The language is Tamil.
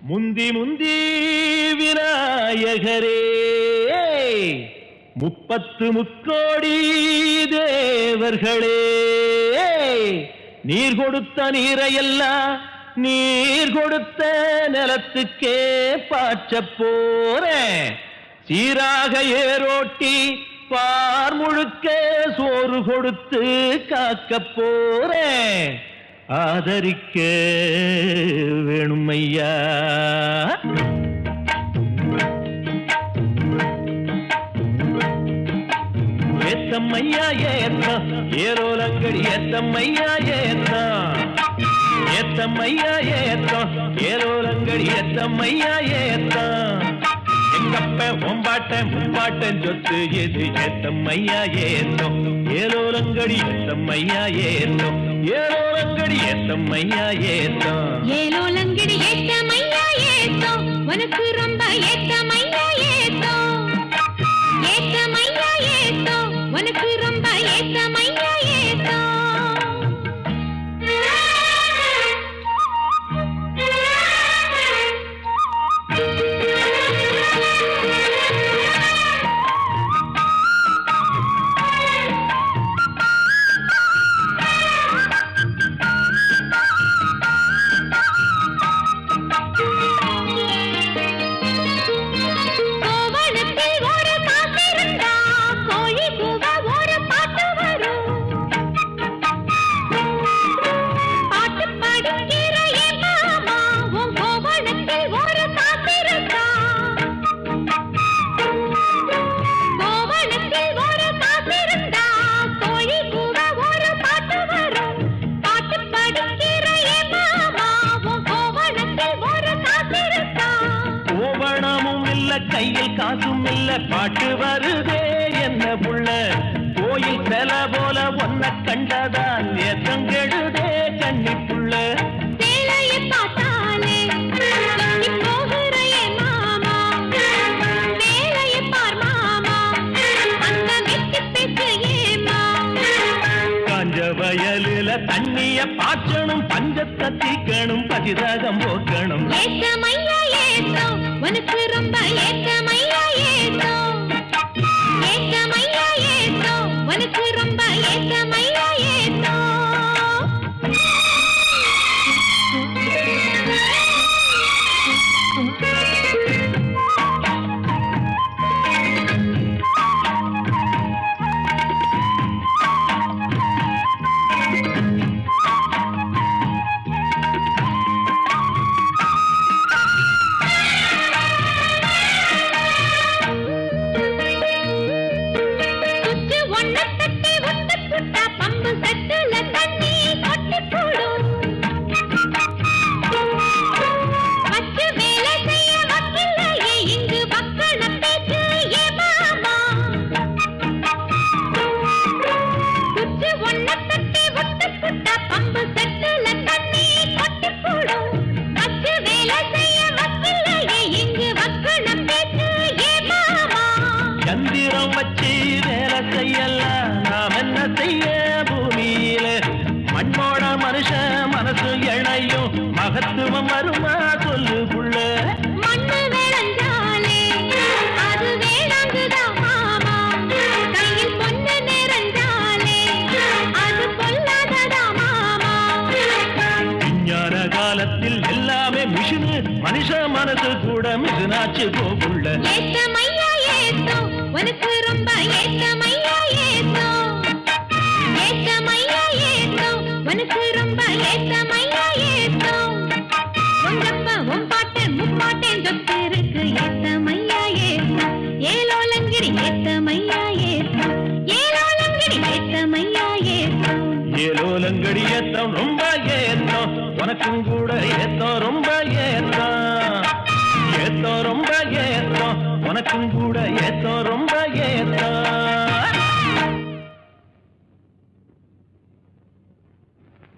முந்தி முந்தி விநாயகரே 30 முக்கோடி தேவர்களே நீர் கொடுத்த நீரையெல்லாம் நீர் கொடுத்த நிலத்துக்கே பாய்ச்ச போறேன் சீராக ஏரோட்டி பார் முழுக்க சோறு கொடுத்து காக்க போறேன் ஆதரிக்க வேணும் ஐயா ஏத்தம்மையா ஏத்தம் ஏரோலங்கடி ஏத்தம்மையா ஏத்தம் ஏத்தம்மையா ஏத்தம் ஏரோலங்கடி ஏத்தம்மையா ஏத்தம் எங்கப்ப ஒம்பாட்ட முப்பாட்டன் சொத்து எது ஏத்தம்மையா ஏத்தம் ஏரோலங்கடி ஏத்தம்மையா ஏத்தம் ஏரோலங்கடி ஏத்தம்மையா ஏத்தம் ஏரோலங்கடி ஏத்தம்மையா ஏத்தம் உனக்கு ரொம்ப ஏத்தம்மையா ஏத்தம் ஏத்தம்மையா ஏத்தம் உனக்கு ரொம்ப ஏத்தம்மையா ஏத்தம் கையில் காசும் இல்ல பாட்டு வருதே என்ன புள்ள கோயில் செல போல ஒன்ன கண்டதான் ஏத்தம் கெடுதே கண்ணி புள்ள சேலையை பார்த்தாலே போகிறே மாமா சேலையை பார் மாமா அந்த வெட்டி பேச்சு ஏமா காஞ்ச வயலுல தண்ணிய பாய்ச்சணும் பஞ்சத்தை தீக்கணும் பதிரகம் போக்கணும் ஏத்தமையா ஏத்தம் உனக்கு ரொம்ப ஏத்தமையா ஏத்தம் ஏத்தமையா ஏத்தம் உனக்கு ரொம்ப ஏத்தமையா ஏத்தம் சந்திரம் வச்சு வேலை செய்யலாம் நாம் என்ன செய்ய பூமியில மண்ணோட மனுஷன் மனசு இணையும் மகத்துவம் வருமா சொல்லு புள்ள மண்ணு விளைஞ்சாலே அது வேளாங்குதான் மாமா கையில் பொண்ணு நிறைஞ்சாலே அது பொல்லாததா மாமா விஞ்ஞான காலத்தில் எல்லாமே மிஷினு மனுஷ மனசு கூட மிஷினாச்சு போகுள்ள ஏத்தமையா ஏத்தம் உனக்கு ரொம்ப ஏத்தமையா ஏத்தம் ஏத்தமையா ஏத்தம் உனக்கு ரொம்ப ஏத்தமையா ஏத்தம் உங்கப்ப உம்பாட்டன் முப்பாட்டன் சொத்து இருக்கு ஏத்தமையா ஏத்தம் ஏலோலங்கிரி ஏத்தமையா ஏத்தம் ஏலோலங்கிரி ஏத்தமையா ஏத்தம் ஏலோலங்கடி ஏத்தம் ரொம்ப ஏத்தம் உனக்கும் கூட ஏத்தம் ரொம்ப